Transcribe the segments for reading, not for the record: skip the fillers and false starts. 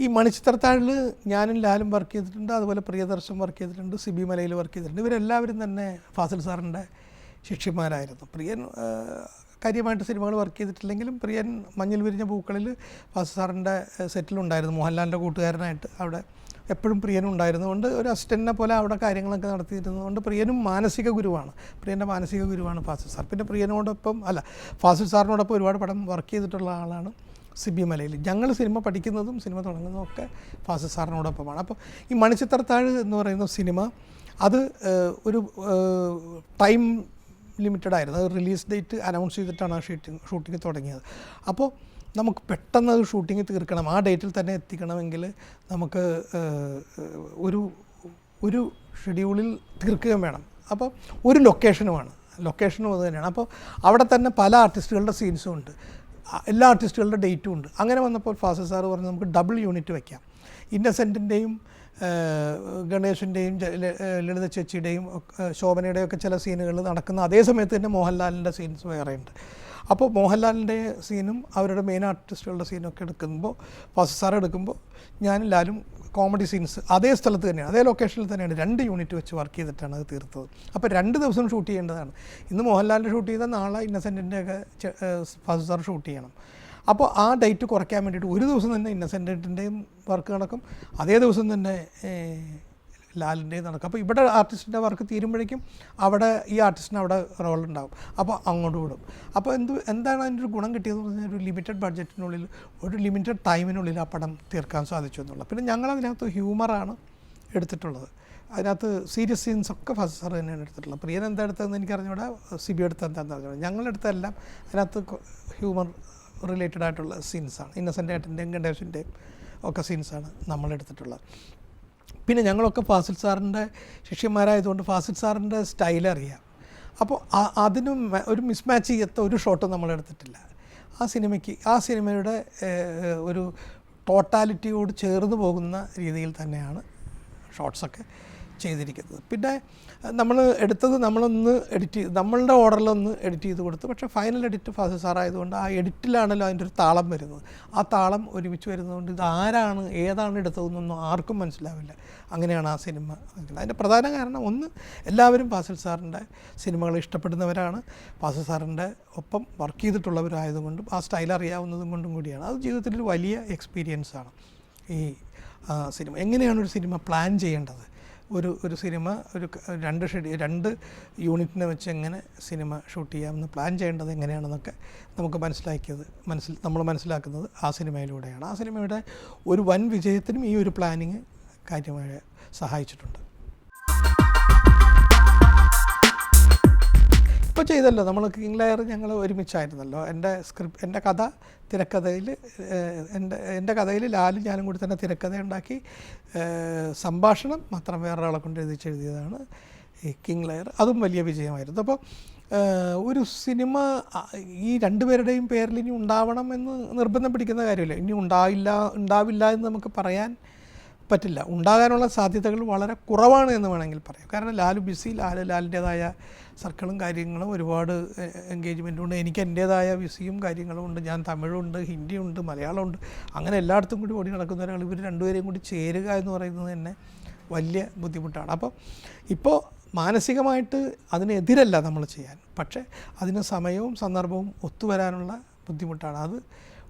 ഈ മണിച്ചിത്രത്താഴിൽ ഞാനും ലാലും വർക്ക് ചെയ്തിട്ടുണ്ട്, അതുപോലെ പ്രിയദർശൻ വർക്ക് ചെയ്തിട്ടുണ്ട്, സിബി മലയിൽ വർക്ക് ചെയ്തിട്ടുണ്ട്. ഇവരെല്ലാവരും തന്നെ ഫാസിൽ സാറിൻ്റെ ശിഷ്യന്മാരായിരുന്നു. പ്രിയൻ കാര്യമായിട്ട് സിനിമകൾ വർക്ക് ചെയ്തിട്ടില്ലെങ്കിലും പ്രിയൻ മഞ്ഞിൽ വിരിഞ്ഞ പൂക്കളിൽ ഫാസിൽ സാറിൻ്റെ സെറ്റിലുണ്ടായിരുന്നു. മോഹൻലാലിൻ്റെ കൂട്ടുകാരനായിട്ട് അവിടെ എപ്പോഴും പ്രിയനും ഉണ്ടായിരുന്നതുകൊണ്ട് ഒരു അസിസ്റ്റൻറ്റിനെ പോലെ അവിടെ കാര്യങ്ങളൊക്കെ നടത്തിയിരുന്നതുകൊണ്ട് പ്രിയനും മാനസിക ഗുരുവാണ്. പ്രിയൻ്റെ മാനസിക ഗുരുവാണ് ഫാസിൽ സാർ. പിന്നെ പ്രിയനോടൊപ്പം ഫാസിൽ സാറിനോടൊപ്പം ഒരുപാട് പടം വർക്ക് ചെയ്തിട്ടുള്ള ആളാണ് സിബി മലയിൽ. ഞങ്ങൾ സിനിമ പഠിക്കുന്നതും സിനിമ തുടങ്ങുന്നതും ഒക്കെ ഫാസിൽ സാറിനോടൊപ്പമാണ്. അപ്പോൾ ഈ മണിച്ചിത്രത്താഴ് എന്ന് പറയുന്ന സിനിമ അത് ഒരു ടൈം ലിമിറ്റഡ് ആയിരുന്നു. അത് റിലീസ് ഡേറ്റ് അനൗൺസ് ചെയ്തിട്ടാണ് ആ ഷൂട്ടിംഗ് തുടങ്ങിയത്. അപ്പോൾ നമുക്ക് പെട്ടെന്ന് അത് ഷൂട്ടിംഗ് തീർക്കണം, ആ ഡേറ്റിൽ തന്നെ എത്തിക്കണമെങ്കിൽ നമുക്ക് ഒരു ഷെഡ്യൂളിൽ തീർക്കുകയും വേണം. അപ്പോൾ ഒരു ലൊക്കേഷനും അത് തന്നെയാണ്. അപ്പോൾ അവിടെ തന്നെ പല ആർട്ടിസ്റ്റുകളുടെ സീൻസും ഉണ്ട്, എല്ലാ ആർട്ടിസ്റ്റുകളുടെ ഡേറ്റും ഉണ്ട്. അങ്ങനെ വന്നപ്പോൾ ഫാസിൽ സാറ് പറഞ്ഞു നമുക്ക് ഡബിൾ യൂണിറ്റ് വയ്ക്കാം. ഇന്നസെൻറ്റിൻ്റെയും ഗണേഷിൻ്റെയും ലളിത ചേച്ചിയുടെയും ശോഭനയുടെയും ഒക്കെ ചില സീനുകൾ നടക്കുന്ന അതേ സമയത്ത് തന്നെ മോഹൻലാലിൻ്റെ സീൻസ് വേറെയുണ്ട്. അപ്പോൾ മോഹൻലാലിൻ്റെ സീനും അവരുടെ മെയിൻ ആർട്ടിസ്റ്റുകളുടെ സീനും ഒക്കെ എടുക്കുമ്പോൾ ഫാസിൽ സാർ എടുക്കുമ്പോൾ ഞാനും ലാലും കോമഡി സീൻസ് അതേ സ്ഥലത്ത് തന്നെയാണ്, അതേ ലൊക്കേഷനിൽ തന്നെയാണ് 2 യൂണിറ്റ് വെച്ച് വർക്ക് ചെയ്തിട്ടാണ് അത് തീർത്തത്. അപ്പോൾ 2 ദിവസം ഷൂട്ട് ചെയ്യേണ്ടതാണ്. ഇന്ന് മോഹൻലാലിൻ്റെ ഷൂട്ട് ചെയ്താൽ നാളെ ഇന്നസെൻറ്റിൻ്റെയൊക്കെ ഫാസിൽ സാർ ഷൂട്ട് ചെയ്യണം. അപ്പോൾ ആ ഡേറ്റ് കുറയ്ക്കാൻ വേണ്ടിയിട്ട് ഒരു ദിവസം തന്നെ ഇന്നസെൻറ്റിൻ്റെയും വർക്ക് നടക്കും, അതേ ദിവസം തന്നെ ലാലിൻ്റെയും നടക്കും. അപ്പോൾ ഇവിടെ ആർട്ടിസ്റ്റിൻ്റെ വർക്ക് തീരുമ്പോഴേക്കും അവിടെ ഈ ആർട്ടിസ്റ്റിന് അവിടെ റോൾ ഉണ്ടാകും. അപ്പോൾ അങ്ങോട്ട് വിടും. അപ്പോൾ എന്താണ് അതിൻ്റെ ഒരു ഗുണം കിട്ടിയതെന്ന് പറഞ്ഞാൽ ഒരു ലിമിറ്റഡ് ബഡ്ജറ്റിനുള്ളിൽ ഒരു ലിമിറ്റഡ് ടൈമിനുള്ളിൽ ആ പടം തീർക്കാൻ സാധിച്ചു എന്നുള്ളത്. പിന്നെ ഞങ്ങളതിനകത്ത് ഹ്യൂമറാണ് എടുത്തിട്ടുള്ളത്. അതിനകത്ത് സീരിയസ് സീൻസ് ഒക്കെ ഫാസിൽ സാർ തന്നെയാണ് എടുത്തിട്ടുള്ളത്. പ്രിയൻ എന്താ എടുത്തതെന്ന് എനിക്കറിഞ്ഞൂടെ, സിബി എടുത്ത് എന്താണെന്ന് അറിഞ്ഞൂടെ. ഞങ്ങളെടുത്തെല്ലാം അതിനകത്ത് ഹ്യൂമർ റിലേറ്റഡ് ആയിട്ടുള്ള സീൻസാണ്. ഇന്നസെൻ്റ് ഏട്ടൻ്റെയും ഗണേഷിൻ്റെയും ഒക്കെ സീൻസാണ് നമ്മളെടുത്തിട്ടുള്ളത്. പിന്നെ ഞങ്ങളൊക്കെ ഫാസിൽ സാറിൻ്റെ ശിഷ്യന്മാരായതുകൊണ്ട് ഫാസിൽ സാറിൻ്റെ സ്റ്റൈൽ അറിയാം. അപ്പോൾ അതിനും ഒരു മിസ്മാച്ച് ചെയ്യാത്ത ഒരു ഷോട്ടും നമ്മളെടുത്തിട്ടില്ല. ആ സിനിമയുടെ ഒരു ടോട്ടാലിറ്റിയോട് ചേർന്ന് പോകുന്ന രീതിയിൽ തന്നെയാണ് ഷോട്ട്സൊക്കെ ചെയ്തിരിക്കുന്നത്. പിന്നെ നമ്മൾ എടുത്തത് നമ്മളൊന്ന് നമ്മളുടെ ഓർഡറിലൊന്ന് എഡിറ്റ് ചെയ്ത് കൊടുത്തു. പക്ഷേ ഫൈനൽ എഡിറ്റ് ഫാസിൽ സാറായതുകൊണ്ട് ആ എഡിറ്റിലാണല്ലോ അതിൻ്റെ ഒരു താളം വരുന്നത്. ആ താളം ഒരുമിച്ച് വരുന്നതുകൊണ്ട് ഇത് ഏതാണ് എടുത്തതെന്നൊന്നും ആർക്കും മനസ്സിലാവില്ല. അങ്ങനെയാണ് ആ സിനിമ. അതിൻ്റെ പ്രധാന കാരണം ഒന്ന്, എല്ലാവരും ഫാസിൽ സാറിൻ്റെ സിനിമകൾ ഇഷ്ടപ്പെടുന്നവരാണ്, ഫാസിൽ സാറിൻ്റെ ഒപ്പം വർക്ക് ചെയ്തിട്ടുള്ളവരായതുകൊണ്ടും ആ സ്റ്റൈൽ അറിയാവുന്നതും കൊണ്ടും കൂടിയാണ്. അത് ജീവിതത്തിലൊരു വലിയ എക്സ്പീരിയൻസാണ്. ഈ സിനിമ എങ്ങനെയാണ് ഒരു സിനിമ പ്ലാൻ ചെയ്യേണ്ടത്, ഒരു സിനിമ ഒരു 2 യൂണിറ്റിനെ വെച്ച് എങ്ങനെ സിനിമ ഷൂട്ട് ചെയ്യാമെന്ന് പ്ലാൻ ചെയ്യേണ്ടത് എങ്ങനെയാണെന്നൊക്കെ നമുക്ക് നമ്മൾ മനസ്സിലാക്കുന്നത് ആ സിനിമയിലൂടെയാണ്. ആ സിനിമയുടെ ഒരു വൻ വിജയത്തിനും ഈ ഒരു പ്ലാനിങ് കാര്യമായി സഹായിച്ചിട്ടുണ്ട്. ഇപ്പോൾ ചെയ്തല്ലോ നമ്മൾ കിങ് ലെയർ ഞങ്ങൾ ഒരുമിച്ചായിരുന്നല്ലോ. എൻ്റെ തിരക്കഥയിൽ എൻ്റെ കഥയിൽ ലാലും ഞാനും കൂടി തന്നെ തിരക്കഥ ഉണ്ടാക്കി, സംഭാഷണം മാത്രം വേറൊരാളെ കൊണ്ട് എഴുതിയതാണ് ഈ കിങ് ലെയർ. അതും വലിയ വിജയമായിരുന്നു. അപ്പോൾ ഒരു സിനിമ ഈ 2 പേരുടെയും പേരിൽ ഇനി ഉണ്ടാവണം എന്ന് നിർബന്ധം പിടിക്കുന്ന കാര്യമില്ല. ഇനി ഉണ്ടാവില്ല എന്ന് നമുക്ക് പറയാൻ പറ്റില്ല. ഉണ്ടാകാനുള്ള സാധ്യതകൾ വളരെ കുറവാണ് എന്ന് വേണമെങ്കിൽ പറയാം. കാരണം ലാലു ബിസി, ലാലിൻ്റേതായ സർക്കിളും കാര്യങ്ങളും ഒരുപാട് എൻഗേജ്മെൻറ്റും ഉണ്ട്. എനിക്ക് എൻ്റേതായ ബിസിയും കാര്യങ്ങളും ഉണ്ട്. ഞാൻ തമിഴുണ്ട്, ഹിന്ദിയുണ്ട്, മലയാളമുണ്ട്. അങ്ങനെ എല്ലായിടത്തും കൂടി ഓടി നടക്കുന്ന ഒരാൾ ഇവർ 2 പേരെയും കൂടി ചേരുക എന്ന് പറയുന്നത് തന്നെ വലിയ ബുദ്ധിമുട്ടാണ്. അപ്പോൾ ഇപ്പോൾ മാനസികമായിട്ട് അതിനെതിരല്ല നമ്മൾ ചെയ്യാൻ, പക്ഷേ അതിന് സമയവും സന്ദർഭവും ഒത്തുവരാനുള്ള ബുദ്ധിമുട്ടാണ്. അത്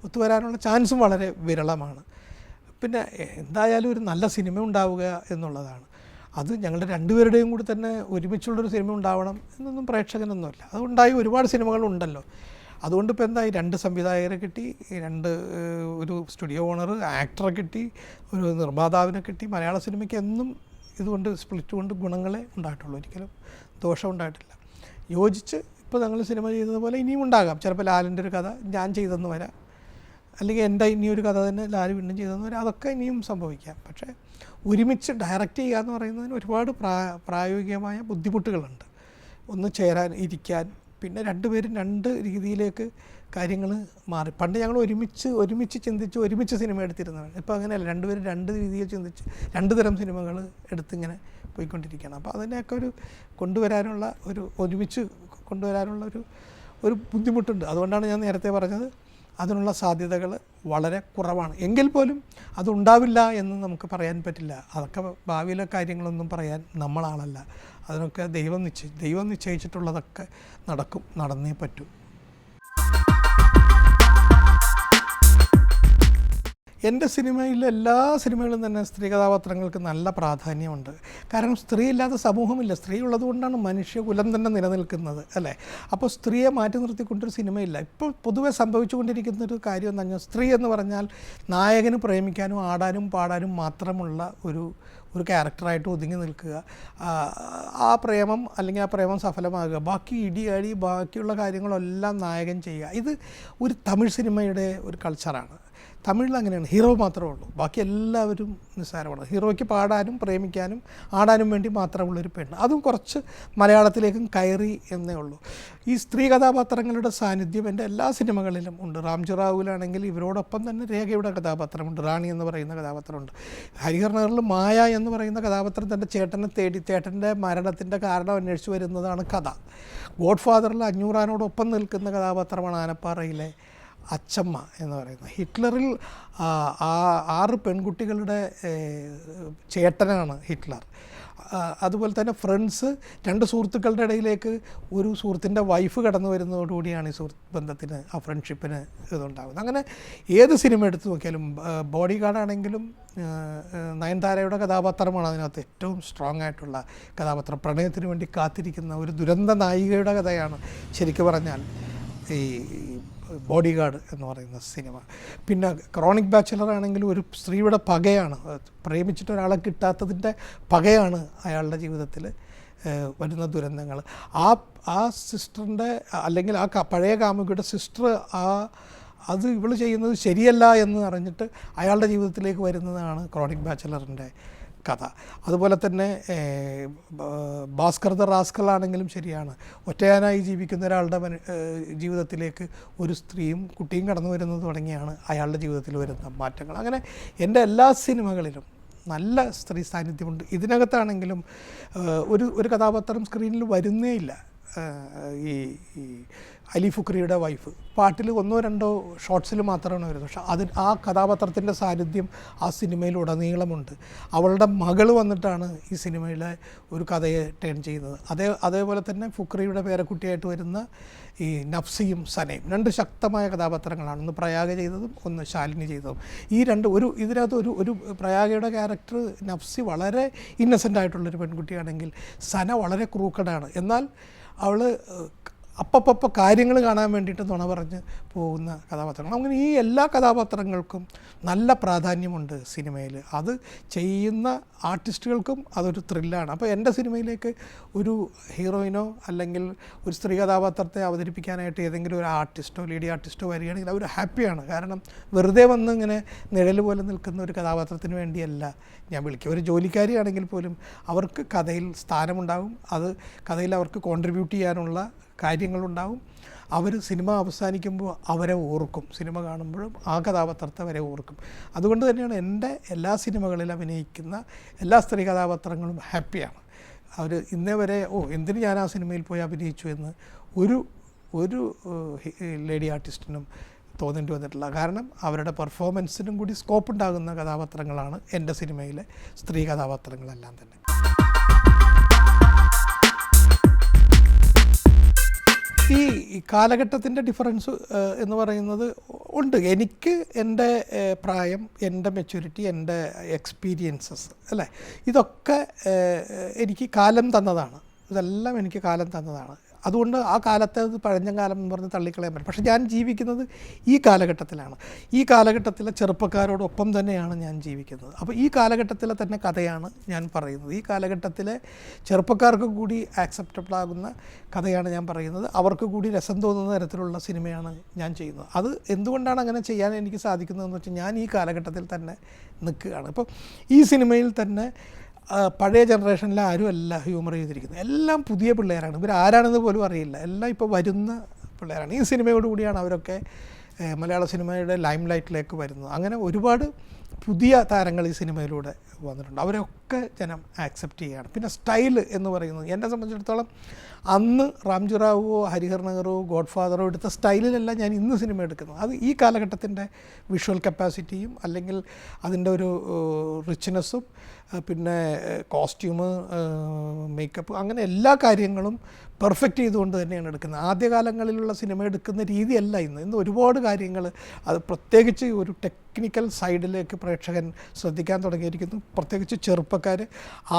ഒത്തുവരാനുള്ള ചാൻസും വളരെ വിരളമാണ്. പിന്നെ എന്തായാലും ഒരു നല്ല സിനിമ ഉണ്ടാവുക എന്നുള്ളതാണ്. അത് ഞങ്ങളുടെ 2 പേരുടെയും കൂടി തന്നെ ഒരുമിച്ചുള്ളൊരു സിനിമ ഉണ്ടാവണം എന്നൊന്നും പ്രേക്ഷകനൊന്നുമില്ല. അതുണ്ടായി ഒരുപാട് സിനിമകളുണ്ടല്ലോ. അതുകൊണ്ട് ഇപ്പോൾ എന്തായി, 2 സംവിധായകരെ കിട്ടി, ഒരു സ്റ്റുഡിയോ ഓണർ, ആക്ടറെ കിട്ടി, ഒരു നിർമ്മാതാവിനെ കിട്ടി. മലയാള സിനിമയ്ക്ക് എന്നും ഇതുകൊണ്ട് സ്പ്ലിറ്റ് കൊണ്ട് ഗുണങ്ങളെ ഉണ്ടായിട്ടുള്ളൂ, ഒരിക്കലും ദോഷം ഉണ്ടായിട്ടില്ല. യോജിച്ച് ഇപ്പോൾ ഞങ്ങൾ സിനിമ ചെയ്തതുപോലെ ഇനിയും ഉണ്ടാകാം. ചിലപ്പോൾ ലാലിൻ്റെ ഒരു കഥ ഞാൻ ചെയ്തെന്ന് വരാം, അല്ലെങ്കിൽ എൻ്റെ ഇനിയൊരു കഥ തന്നെ ലാൽ വീണ്ടും ചെയ്തെന്ന് വരാം. അതൊക്കെ ഇനിയും സംഭവിക്കാം. പക്ഷേ ഒരുമിച്ച് ഡയറക്റ്റ് ചെയ്യുക എന്ന് പറയുന്നതിന് ഒരുപാട് പ്രായോഗികമായ ബുദ്ധിമുട്ടുകളുണ്ട്. ഒന്ന് ഇരിക്കാൻ, പിന്നെ 2 പേരും 2 രീതിയിലേക്ക് കാര്യങ്ങൾ മാറി. പണ്ട് ഞങ്ങൾ ഒരുമിച്ച് ചിന്തിച്ച് ഒരുമിച്ച് സിനിമ എടുത്തിരുന്നതാണ്. ഇപ്പോൾ അങ്ങനെയല്ല, 2 പേരും 2 രീതിയിൽ ചിന്തിച്ച് 2 തരം സിനിമകൾ എടുത്തിങ്ങനെ പോയിക്കൊണ്ടിരിക്കുകയാണ്. അപ്പോൾ അതിനെയൊക്കെ ഒരുമിച്ച് കൊണ്ടുവരാനുള്ള ഒരു ബുദ്ധിമുട്ടുണ്ട്. അതുകൊണ്ടാണ് ഞാൻ നേരത്തെ പറഞ്ഞത് അതിനുള്ള സാധ്യതകൾ വളരെ കുറവാണ്. എങ്കിൽ പോലും അതുണ്ടാവില്ല എന്ന് നമുക്ക് പറയാൻ പറ്റില്ല. അതൊക്കെ ഭാവിയിലെ കാര്യങ്ങളൊന്നും പറയാൻ നമ്മളാണല്ല. അതിനൊക്കെ ദൈവം നിശ്ചയിച്ചിട്ടുള്ളതൊക്കെ നടക്കും, നടന്നേ പറ്റൂ. എൻ്റെ സിനിമയിലെ എല്ലാ സിനിമകളിലും തന്നെ സ്ത്രീ കഥാപാത്രങ്ങൾക്ക് നല്ല പ്രാധാന്യമുണ്ട്. കാരണം സ്ത്രീ ഇല്ലാത്ത സമൂഹമില്ല. സ്ത്രീ ഉള്ളതുകൊണ്ടാണ് മനുഷ്യകുലം തന്നെ നിലനിൽക്കുന്നത്, അല്ലേ? അപ്പോൾ സ്ത്രീയെ മാറ്റി നിർത്തിക്കൊണ്ടൊരു സിനിമയില്ല. ഇപ്പോൾ പൊതുവെ സംഭവിച്ചുകൊണ്ടിരിക്കുന്നൊരു കാര്യം എന്ന് പറഞ്ഞാൽ, സ്ത്രീ എന്ന് പറഞ്ഞാൽ നായകന് പ്രേമിക്കാനും ആടാനും പാടാനും മാത്രമുള്ള ഒരു ക്യാരക്ടറായിട്ട് ഒതുങ്ങി നിൽക്കുക. ആ പ്രേമം അല്ലെങ്കിൽ ആ പ്രേമം സഫലമാകുക, ബാക്കി ഇടിയാടി ബാക്കിയുള്ള കാര്യങ്ങളെല്ലാം നായകൻ ചെയ്യുക. ഇത് ഒരു തമിഴ് സിനിമയുടെ ഒരു കൾച്ചറാണ്. തമിഴിൽ അങ്ങനെയാണ്. ഹീറോ മാത്രമേ ഉള്ളൂ, ബാക്കി എല്ലാവരും നിസ്സാരമാണ്. ഹീറോയ്ക്ക് പാടാനും പ്രേമിക്കാനും ആടാനും വേണ്ടി മാത്രമുള്ളൊരു പെണ്ണ്. അതും കുറച്ച് മലയാളത്തിലേക്കും കയറി എന്നേ ഉള്ളൂ. ഈ സ്ത്രീ കഥാപാത്രങ്ങളുടെ സാന്നിധ്യം എൻ്റെ എല്ലാ സിനിമകളിലും ഉണ്ട്. റാംജി റാവുവിലാണെങ്കിൽ ഇവരോടൊപ്പം തന്നെ രേഖയുടെ കഥാപാത്രമുണ്ട്, റാണി എന്ന് പറയുന്ന കഥാപാത്രമുണ്ട്. ഹരിഹർനഗറിൽ മായ എന്ന് പറയുന്ന കഥാപാത്രം തൻ്റെ ചേട്ടനെ തേടി, ചേട്ടൻ്റെ മരണത്തിൻ്റെ കാരണം അന്വേഷിച്ച് വരുന്നതാണ് കഥ. ഗോഡ് ഫാദറിൽ അഞ്ഞൂറാനോടൊപ്പം നിൽക്കുന്ന കഥാപാത്രമാണ് ആനപ്പാറയിലെ അച്ചമ്മ എന്ന് പറയുന്നത്. ഹിറ്റ്ലറിൽ 6 പെൺകുട്ടികളുടെ ചേട്ടനാണ് ഹിറ്റ്ലർ. അതുപോലെ തന്നെ ഫ്രണ്ട്സ് 2 സുഹൃത്തുക്കളുടെ ഇടയിലേക്ക് ഒരു സുഹൃത്തിൻ്റെ വൈഫ് കടന്നു വരുന്നതോടുകൂടിയാണ് ഈ സുഹൃത്ത് ബന്ധത്തിന്, ആ ഫ്രണ്ട്ഷിപ്പിന് ഇതുണ്ടാകുന്നത്. അങ്ങനെ ഏത് സിനിമ എടുത്തു നോക്കിയാലും, ബോഡി ഗാർഡാണെങ്കിലും നയൻതാരയുടെ കഥാപാത്രമാണ് അതിനകത്ത് ഏറ്റവും സ്ട്രോങ് ആയിട്ടുള്ള കഥാപാത്രം. പ്രണയത്തിന് വേണ്ടി കാത്തിരിക്കുന്ന ഒരു ദുരന്ത നായികയുടെ കഥയാണ് ശരിക്കും പറഞ്ഞാൽ ഈ ബോഡി ഗാർഡ് എന്ന് പറയുന്ന സിനിമ. പിന്നെ ക്രോണിക് ബാച്ചിലർ ആണെങ്കിലും ഒരു സ്ത്രീയുടെ പകയാണ്, പ്രേമിച്ചിട്ട് ഒരാളെ കിട്ടാത്തതിൻ്റെ പകയാണ് അയാളുടെ ജീവിതത്തിൽ വരുന്ന ദുരന്തങ്ങൾ. ആ സിസ്റ്ററിൻ്റെ അല്ലെങ്കിൽ ആ പഴയ കാമുകിയുടെ സിസ്റ്റർ അത് ഇവൾ ചെയ്യുന്നത് ശരിയല്ല എന്ന് അറിഞ്ഞിട്ട് അയാളുടെ ജീവിതത്തിലേക്ക് വരുന്നതാണ് ക്രോണിക് ബാച്ചിലറിൻ്റെ കഥ. അതുപോലെ തന്നെ ഭാസ്കർ ദ റാസ്കലാണെങ്കിലും ശരിയാണ്. ഒറ്റയാനായി ജീവിക്കുന്ന ഒരാളുടെ ജീവിതത്തിലേക്ക് ഒരു സ്ത്രീയും കുട്ടിയും കടന്നു വരുന്നത് തുടങ്ങിയാണ് അയാളുടെ ജീവിതത്തിൽ വരുന്ന മാറ്റങ്ങൾ. അങ്ങനെ എൻ്റെ എല്ലാ സിനിമകളിലും നല്ല സ്ത്രീ സാന്നിധ്യമുണ്ട്. ഇതിനകത്താണെങ്കിലും ഒരു കഥാപാത്രം സ്ക്രീനിൽ വരുന്നേ ഇല്ല. ഈ അലി ഫുക്രിയുടെ വൈഫ് പാട്ടിൽ 1-2 ഷോട്ട്സിൽ മാത്രമാണ് വരുന്നത്. പക്ഷേ ആ കഥാപാത്രത്തിൻ്റെ സാന്നിധ്യം ആ സിനിമയിൽ ഉടനീളമുണ്ട്. അവളുടെ മകൾ വന്നിട്ടാണ് ഈ സിനിമയിലെ ഒരു കഥയെ ടേൺ ചെയ്യുന്നത്. അതേപോലെ തന്നെ ഫുക്രിയുടെ പേരക്കുട്ടിയായിട്ട് വരുന്ന ഈ നഫ്സിയും സനയും 2 ശക്തമായ കഥാപാത്രങ്ങളാണ്. ഒന്ന് പ്രയാഗ ചെയ്തതും ഒന്ന് ശാലിനി ചെയ്തതും. ഈ ഇതിനകത്ത് ഒരു പ്രയാഗയുടെ ക്യാരക്ടർ നഫ്സി വളരെ ഇന്നസെൻ്റ് ആയിട്ടുള്ളൊരു പെൺകുട്ടിയാണെങ്കിൽ സന വളരെ ക്രൂക്കഡാണ്. എന്നാൽ അവൾ അപ്പപ്പ കാര്യങ്ങൾ കാണാൻ വേണ്ടിയിട്ട് നുണ പറഞ്ഞ് പോകുന്ന കഥാപാത്രങ്ങൾ. അങ്ങനെ ഈ എല്ലാ കഥാപാത്രങ്ങൾക്കും നല്ല പ്രാധാന്യമുണ്ട് സിനിമയിൽ. അത് ചെയ്യുന്ന ആർട്ടിസ്റ്റുകൾക്കും അതൊരു ത്രില്ലാണ്. അപ്പോൾ എൻ്റെ സിനിമയിലേക്ക് ഒരു ഹീറോയിനോ അല്ലെങ്കിൽ ഒരു സ്ത്രീ കഥാപാത്രത്തെ അവതരിപ്പിക്കാനായിട്ട് ഏതെങ്കിലും ഒരു ആർട്ടിസ്റ്റോ ലേഡി ആർട്ടിസ്റ്റോ വരികയാണെങ്കിൽ അവർ ഹാപ്പിയാണ്. കാരണം വെറുതെ വന്ന് ഇങ്ങനെ നിഴൽ പോലെ നിൽക്കുന്ന ഒരു കഥാപാത്രത്തിന് വേണ്ടിയല്ല ഞാൻ വിളിക്കുക. ഒരു ജോലിക്കാരിയാണെങ്കിൽ പോലും അവർക്ക് കഥയിൽ സ്ഥാനമുണ്ടാകും. അത് കഥയിൽ അവർക്ക് കോൺട്രിബ്യൂട്ട് ചെയ്യാനുള്ള കാര്യങ്ങളുണ്ടാവും. അവർ സിനിമ അവസാനിക്കുമ്പോൾ അവരെ ഓർക്കും, സിനിമ കാണുമ്പോഴും ആ കഥാപാത്രത്തെ വരെ ഓർക്കും. അതുകൊണ്ട് തന്നെയാണ് എൻ്റെ എല്ലാ സിനിമകളിൽ അഭിനയിക്കുന്ന എല്ലാ സ്ത്രീ കഥാപാത്രങ്ങളും ഹാപ്പിയാണ്. അവർ ഇന്നേ വരെ എന്തിന് ഞാൻ ആ സിനിമയിൽ പോയി അഭിനയിച്ചു എന്ന് ഒരു ലേഡി ആർട്ടിസ്റ്റിനും തോന്നേണ്ടി വന്നിട്ടില്ല. കാരണം അവരുടെ പെർഫോമൻസിനും കൂടി സ്കോപ്പ് ഉണ്ടാകുന്ന കഥാപാത്രങ്ങളാണ് എൻ്റെ സിനിമയിലെ സ്ത്രീ കഥാപാത്രങ്ങളെല്ലാം തന്നെ. ഈ കാലഘട്ടത്തിൻ്റെ ഡിഫറൻസ് എന്ന് പറയുന്നത് ഉണ്ട്. എനിക്ക് എൻ്റെ പ്രായം, എൻ്റെ മെച്യൂരിറ്റി, എൻ്റെ എക്സ്പീരിയൻസസ് അല്ലേ, ഇതൊക്കെ എനിക്ക് കാലം തന്നതാണ്. ഇതെല്ലാം എനിക്ക് കാലം തന്നതാണ്. അതുകൊണ്ട് ആ കാലത്തെ പഴഞ്ഞ കാലം എന്ന് പറഞ്ഞ് തള്ളിക്കളയാൻ പറ്റും. പക്ഷേ ഞാൻ ജീവിക്കുന്നത് ഈ കാലഘട്ടത്തിലാണ്. ഈ കാലഘട്ടത്തിലെ ചെറുപ്പക്കാരോടൊപ്പം തന്നെയാണ് ഞാൻ ജീവിക്കുന്നത്. അപ്പോൾ ഈ കാലഘട്ടത്തിലെ തന്നെ കഥയാണ് ഞാൻ പറയുന്നത്. ഈ കാലഘട്ടത്തിലെ ചെറുപ്പക്കാർക്ക് കൂടി ആക്സെപ്റ്റബിൾ ആകുന്ന കഥയാണ് ഞാൻ പറയുന്നത്. അവർക്ക് കൂടി രസം തോന്നുന്ന തരത്തിലുള്ള സിനിമയാണ് ഞാൻ ചെയ്യുന്നത്. അത് എന്തുകൊണ്ടാണ് അങ്ങനെ ചെയ്യാൻ എനിക്ക് സാധിക്കുന്നതെന്ന് വെച്ചാൽ ഞാൻ ഈ കാലഘട്ടത്തിൽ തന്നെ നിൽക്കുകയാണ്. ഇപ്പോൾ ഈ സിനിമയിൽ തന്നെ പഴയ ജനറേഷനിൽ ആരും അല്ല ഹ്യൂമർ ചെയ്തിരിക്കുന്നത്. എല്ലാം പുതിയ പിള്ളേരാണ്. ഇവരാരാണെന്ന് പോലും അറിയില്ല. എല്ലാം ഇപ്പോൾ വരുന്ന പിള്ളേരാണ്. ഈ സിനിമയോടുകൂടിയാണ് അവരൊക്കെ മലയാള സിനിമയുടെ ലൈം ലൈറ്റിലേക്ക് വരുന്നത്. അങ്ങനെ ഒരുപാട് പുതിയ താരങ്ങൾ ഈ സിനിമയിലൂടെ വന്നിട്ടുണ്ട്. അവരൊക്കെ ജനം ആക്സെപ്റ്റ് ചെയ്യുകയാണ്. പിന്നെ സ്റ്റൈൽ എന്ന് പറയുന്നത് എന്നെ സംബന്ധിച്ചിടത്തോളം അന്ന് റാംജി റാവുവോ ഹരിഹർ നഗറോ ഗോഡ് ഫാദറോ എടുത്ത സ്റ്റൈലിലല്ല ഞാൻ ഇന്ന് സിനിമ എടുക്കുന്നത്. അത് ഈ കാലഘട്ടത്തിൻ്റെ വിഷ്വൽ കപ്പാസിറ്റിയും അല്ലെങ്കിൽ അതിൻ്റെ ഒരു റിച്ച്നെസ്സും പിന്നെ കോസ്റ്റ്യൂം, മേക്കപ്പ്, അങ്ങനെ എല്ലാ കാര്യങ്ങളും പെർഫെക്റ്റ് ചെയ്തുകൊണ്ട് തന്നെയാണ് എടുക്കുന്നത്. ആദ്യകാലങ്ങളിലുള്ള സിനിമ എടുക്കുന്ന രീതിയല്ല ഇന്ന് ഒരുപാട് കാര്യങ്ങൾ, അത് പ്രത്യേകിച്ച് ഒരു ടെക്നിക്കൽ സൈഡിലേക്ക് പ്രേക്ഷകൻ ശ്രദ്ധിക്കാൻ തുടങ്ങിയിരിക്കുന്നു. പ്രത്യേകിച്ച് ചെറുപ്പക്കാർ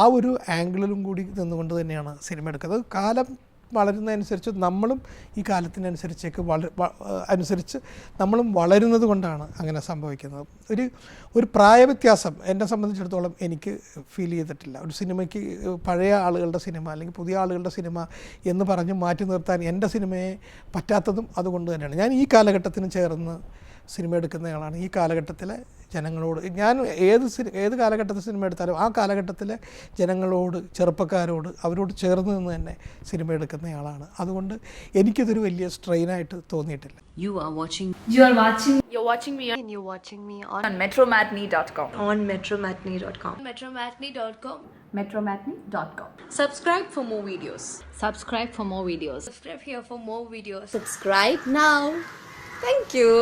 ആ ഒരു ആംഗിളിലും കൂടി നിന്നുകൊണ്ട് തന്നെയാണ് സിനിമ എടുക്കുന്നത്. കാലം വളരുന്നതനുസരിച്ച് നമ്മളും ഈ കാലത്തിനനുസരിച്ചേക്ക് അനുസരിച്ച് നമ്മളും വളരുന്നത് കൊണ്ടാണ് അങ്ങനെ സംഭവിക്കുന്നത്. ഒരു പ്രായവ്യത്യാസം എന്നെ സംബന്ധിച്ചിടത്തോളം എനിക്ക് ഫീൽ ചെയ്തിട്ടില്ല. ഒരു സിനിമയ്ക്ക് പഴയ ആളുകളുടെ സിനിമ അല്ലെങ്കിൽ പുതിയ ആളുകളുടെ സിനിമ എന്ന് പറഞ്ഞ് മാറ്റി നിർത്താൻ എൻ്റെ സിനിമയെ പറ്റാത്തതും അതുകൊണ്ട് തന്നെയാണ്. ഞാൻ ഈ കാലഘട്ടത്തിന് ചേർന്ന് സിനിമ എടുക്കുന്നയാളാണ്. ഈ കാലഘട്ടത്തിലെ ജനങ്ങളോട് ഞാൻ ഏത് കാലഘട്ടത്തിൽ സിനിമ എടുത്താലും ആ കാലഘട്ടത്തിലെ ജനങ്ങളോട്, ചെറുപ്പക്കാരോട്, അവരോട് ചേർന്ന് നിന്ന് തന്നെ സിനിമ എടുക്കുന്നയാളാണ്. അതുകൊണ്ട് എനിക്കിതൊരു വലിയ സ്ട്രെയിനായിട്ട് തോന്നിയിട്ടില്ല. You're watching me on metromatney.com. on metromatney.com. metromatney.com. Subscribe for more videos. Subscribe for more videos. Subscribe here for more videos. Subscribe now. Thank you.